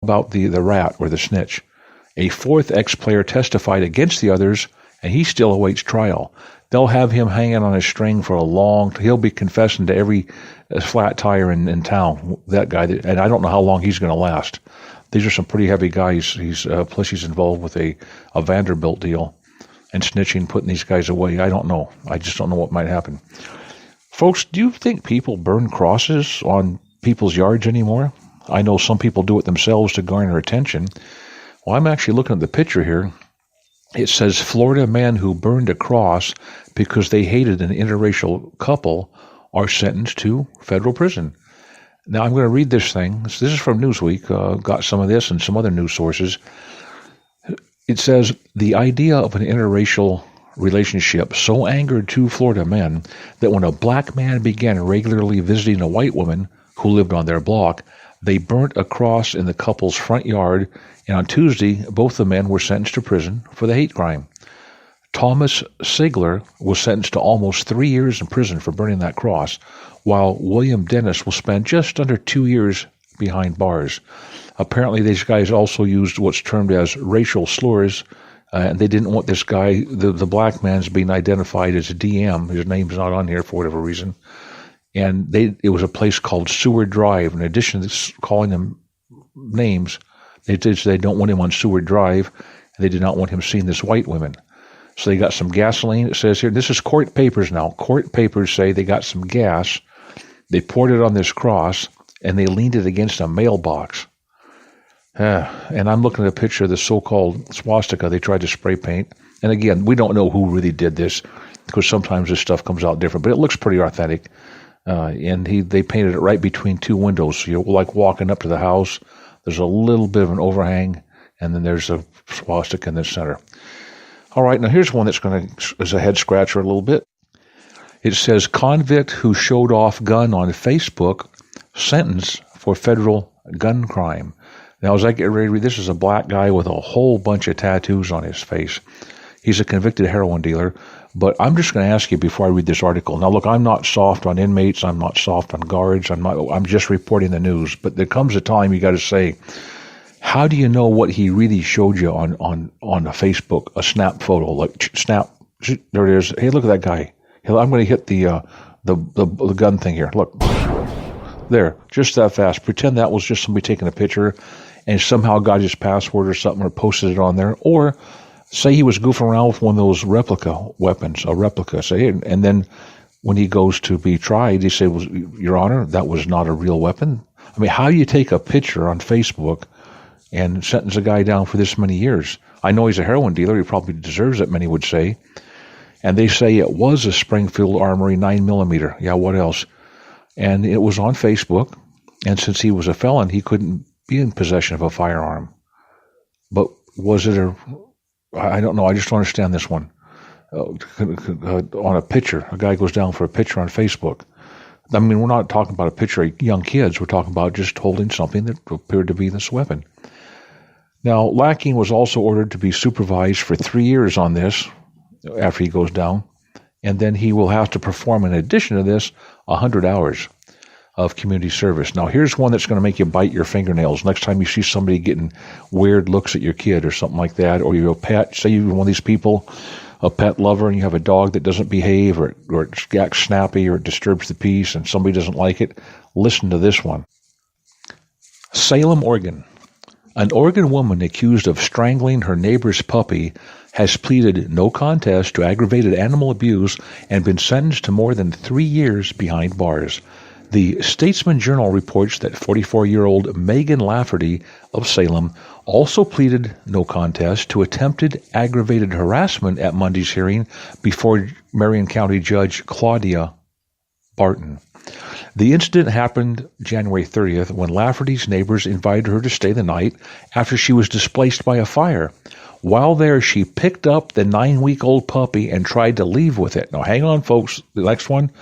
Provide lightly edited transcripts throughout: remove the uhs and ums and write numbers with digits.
about the rat or the snitch? A fourth ex-player testified against the others, and he still awaits trial. They'll have him hanging on a string for he'll be confessing to every flat tire in town, that guy, and I don't know how long he's going to last. These are some pretty heavy guys. Plus he's involved with a Vanderbilt deal and snitching, putting these guys away. I don't know. I just don't know what might happen. Folks, do you think people burn crosses on people's yards anymore? I know some people do it themselves to garner attention. Well, I'm actually looking at the picture here. It says Florida man who burned a cross because they hated an interracial couple are sentenced to federal prison. Now, I'm going to read this thing. This is from Newsweek. Got some of this and some other news sources. It says, the idea of an interracial relationship so angered two Florida men that when a black man began regularly visiting a white woman who lived on their block, they burnt a cross in the couple's front yard, and on Tuesday, both the men were sentenced to prison for the hate crime. Thomas Sigler was sentenced to almost 3 years in prison for burning that cross, while William Dennis will spend just under 2 years behind bars. Apparently, these guys also used what's termed as racial slurs, and they didn't want this guy, the black man's being identified as a DM. His name's not on here for whatever reason. And it was a place called Seward Drive. In addition to calling them names, they don't want him on Seward Drive, and they did not want him seeing this white women. So they got some gasoline. It says here, this is court papers now. Court papers say they got some gas. They poured it on this cross, and they leaned it against a mailbox. And I'm looking at a picture of the so-called swastika they tried to spray paint. And again, we don't know who really did this, because sometimes this stuff comes out different, but it looks pretty authentic. And they painted it right between two windows. So you're like walking up to the house. There's a little bit of an overhang, and then there's a swastika in the center. All right, now here's one that's is a head scratcher a little bit. It says, convict who showed off gun on Facebook sentenced for federal gun crime. Now, as I get ready to read, this is a black guy with a whole bunch of tattoos on his face. He's a convicted heroin dealer. But I'm just going to ask you before I read this article. Now, look, I'm not soft on inmates. I'm not soft on guards. I'm just reporting the news. But there comes a time you got to say, how do you know what he really showed you on a Facebook, a snap photo, like snap? There it is. Hey, look at that guy. I'm going to hit the gun thing here. Look, there, just that fast. Pretend that was just somebody taking a picture, and somehow got his password or something, or posted it on there, or say he was goofing around with one of those replica weapons, a replica, say, and then when he goes to be tried, he said, well, Your Honor, that was not a real weapon. I mean, how do you take a picture on Facebook and sentence a guy down for this many years? I know he's a heroin dealer. He probably deserves it, many would say. And they say it was a Springfield Armory 9mm. Yeah, what else? And it was on Facebook. And since he was a felon, he couldn't be in possession of a firearm. But was it I don't know. I just don't understand this one. On a picture, a guy goes down for a picture on Facebook. I mean, we're not talking about a picture of young kids. We're talking about just holding something that appeared to be this weapon. Now, Lacking was also ordered to be supervised for 3 years on this after he goes down. And then he will have to perform, in addition to this, 100 hours of community service. Now, here's one that's going to make you bite your fingernails. Next time you see somebody getting weird looks at your kid or something like that, or you're a pet, say you're one of these people, a pet lover, and you have a dog that doesn't behave, or it acts snappy, or it disturbs the peace, and somebody doesn't like it, listen to this one. Salem, Oregon. An Oregon woman accused of strangling her neighbor's puppy has pleaded no contest to aggravated animal abuse and been sentenced to more than 3 years behind bars. The Statesman Journal reports that 44-year-old Megan Lafferty of Salem also pleaded no contest to attempted aggravated harassment at Monday's hearing before Marion County Judge Claudia Barton. The incident happened January 30th when Lafferty's neighbors invited her to stay the night after she was displaced by a fire. While there, she picked up the 9-week-old puppy and tried to leave with it. Now, hang on, folks. The next one.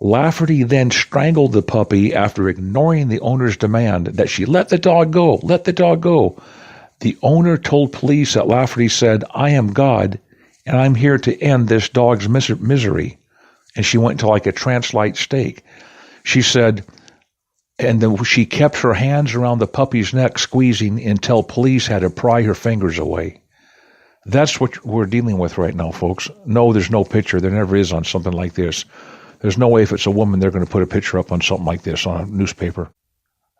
Lafferty then strangled the puppy after ignoring the owner's demand that she let the dog go. Let the dog go. The owner told police that Lafferty said, I am God, and I'm here to end this dog's misery. And she went to like a trance-like state. She said, And then she kept her hands around the puppy's neck, squeezing until police had to pry her fingers away. That's what we're dealing with right now, folks. No, there's no picture. There never is on something like this. There's no way if it's a woman, they're going to put a picture up on something like this on a newspaper.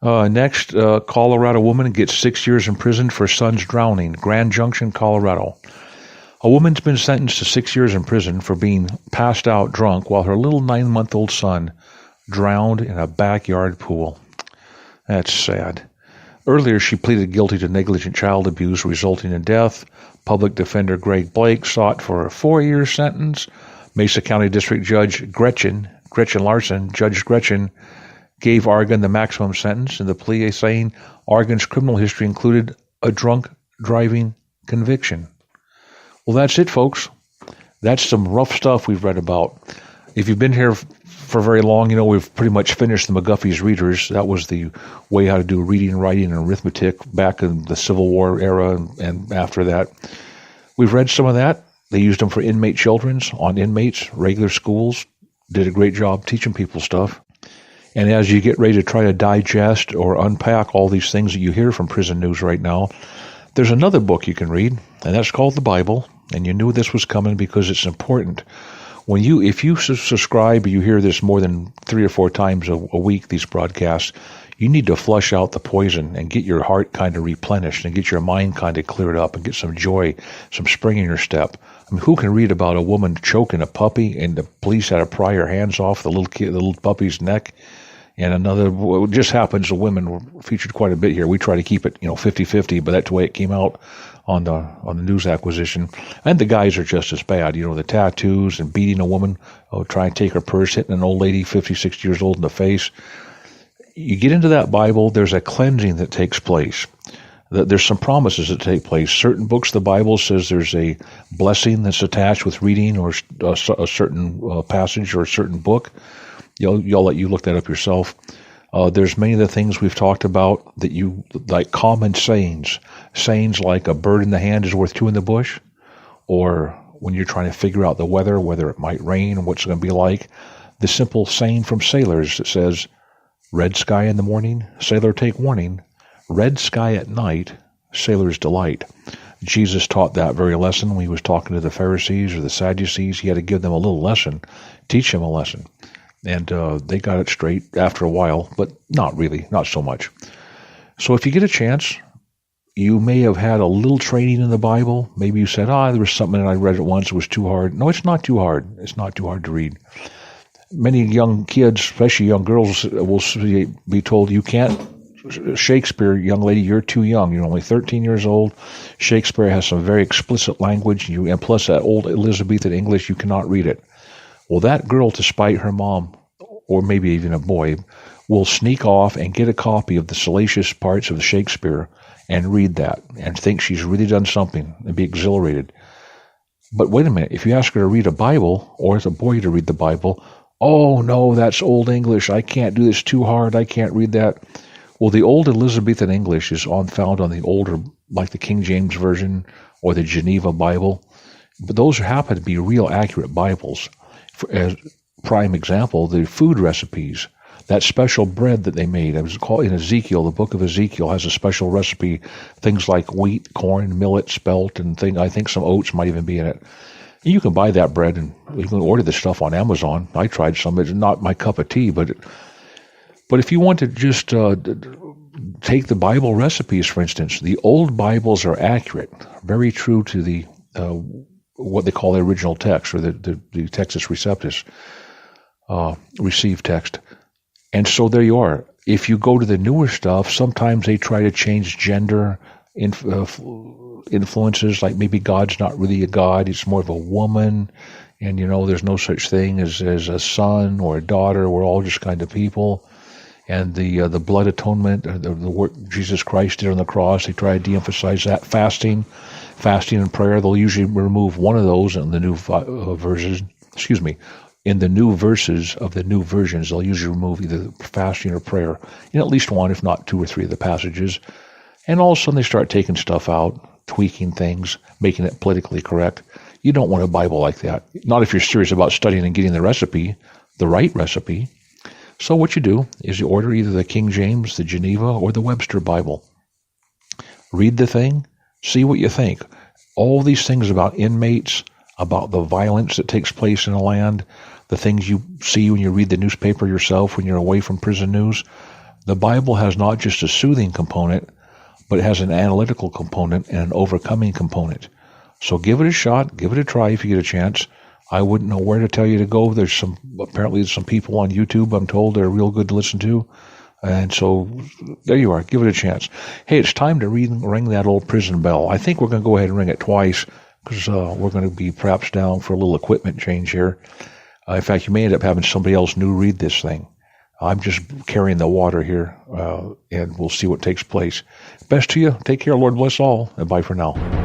Next, Colorado woman gets 6 years in prison for son's drowning. Grand Junction, Colorado. A woman's been sentenced to 6 years in prison for being passed out drunk while her little 9-month-old son drowned in a backyard pool. That's sad. Earlier, she pleaded guilty to negligent child abuse resulting in death. Public defender Greg Blake sought for a 4-year sentence. Mesa County District Judge Gretchen Larson, Judge Gretchen, gave Argon the maximum sentence in the plea, saying Argon's criminal history included a drunk driving conviction. Well, that's it, folks. That's some rough stuff we've read about. If you've been here for very long, you know we've pretty much finished the McGuffey's Readers. That was the way how to do reading, writing, and arithmetic back in the Civil War era and after that. We've read some of that. They used them for inmate children's, on inmates, regular schools. Did a great job teaching people stuff. And as you get ready to try to digest or unpack all these things that you hear from prison news right now, there's another book you can read, and that's called the Bible. And you knew this was coming because it's important. If you subscribe, you hear this more than 3 or 4 times a week, these broadcasts, you need to flush out the poison and get your heart kind of replenished and get your mind kind of cleared up and get some joy, some spring in your step. I mean, who can read about a woman choking a puppy and the police had to pry her hands off the little puppy's neck? And it just happens the women were featured quite a bit here. We try to keep it, 50-50, but that's the way it came out on the news acquisition. And the guys are just as bad. The tattoos and beating a woman, trying to take her purse, hitting an old lady, 50, 60 years old in the face. You get into that Bible, there's a cleansing that takes place. There's some promises that take place. Certain books of the Bible says there's a blessing that's attached with reading or a certain passage or a certain book. I'll let you look that up yourself. There's many of the things we've talked about that you like, common sayings like a bird in the hand is worth 2 in the bush, or when you're trying to figure out the weather, whether it might rain and what's it going to be like. The simple saying from sailors that says, red sky in the morning, sailor take warning, red sky at night, sailor's delight. Jesus taught that very lesson when he was talking to the Pharisees or the Sadducees. He had to give them a little lesson, teach them a lesson. And they got it straight after a while, but not really, not so much. So if you get a chance, you may have had a little training in the Bible. Maybe you said, there was something and I read it once, it was too hard. No, it's not too hard. It's not too hard to read. Many young kids, especially young girls, will be told, you can't, Shakespeare, young lady, you're too young. You're only 13 years old. Shakespeare has some very explicit language, and plus that old Elizabethan English, you cannot read it. Well, that girl, to spite her mom, or maybe even a boy, will sneak off and get a copy of the salacious parts of Shakespeare and read that and think she's really done something and be exhilarated. But wait a minute, if you ask her to read a Bible, or as a boy to read the Bible, oh no, that's old English, I can't do this, too hard, I can't read that. Well, the old Elizabethan English is found on the older, like the King James Version or the Geneva Bible. But those happen to be real accurate Bibles. As prime example, the food recipes, that special bread that they made, it was called in Ezekiel, the book of Ezekiel has a special recipe, things like wheat, corn, millet, spelt, and I think some oats might even be in it. And you can buy that bread and you can order this stuff on Amazon. I tried some. It's not my cup of tea, but if you want to just take the Bible recipes, for instance, the old Bibles are accurate, very true to the what they call the original text, or the Textus Receptus, received text. And so there you are. If you go to the newer stuff, sometimes they try to change gender influences, like maybe God's not really a God, it's more of a woman, and there's no such thing as a son or a daughter, we're all just kind of people. And the blood atonement, the work Jesus Christ did on the cross, they try to de-emphasize that. Fasting and prayer, they'll usually remove one of those in the new verses. In the new verses of the new versions, they'll usually remove either fasting or prayer in at least one, if not 2 or 3 of the passages. And all of a sudden they start taking stuff out, tweaking things, making it politically correct. You don't want a Bible like that. Not if you're serious about studying and getting the recipe, the right recipe. So what you do is you order either the King James, the Geneva, or the Webster Bible. Read the thing, see what you think. All these things about inmates, about the violence that takes place in the land, the things you see when you read the newspaper yourself when you're away from prison news. The Bible has not just a soothing component, but it has an analytical component and an overcoming component. So give it a shot, give it a try if you get a chance. I wouldn't know where to tell you to go. Apparently there's some people on YouTube, I'm told, they're real good to listen to. And so there you are. Give it a chance. Hey, it's time to ring that old prison bell. I think we're going to go ahead and ring it twice because we're going to be perhaps down for a little equipment change here. In fact, you may end up having somebody else new read this thing. I'm just carrying the water here, and we'll see what takes place. Best to you. Take care. Lord bless all. And bye for now.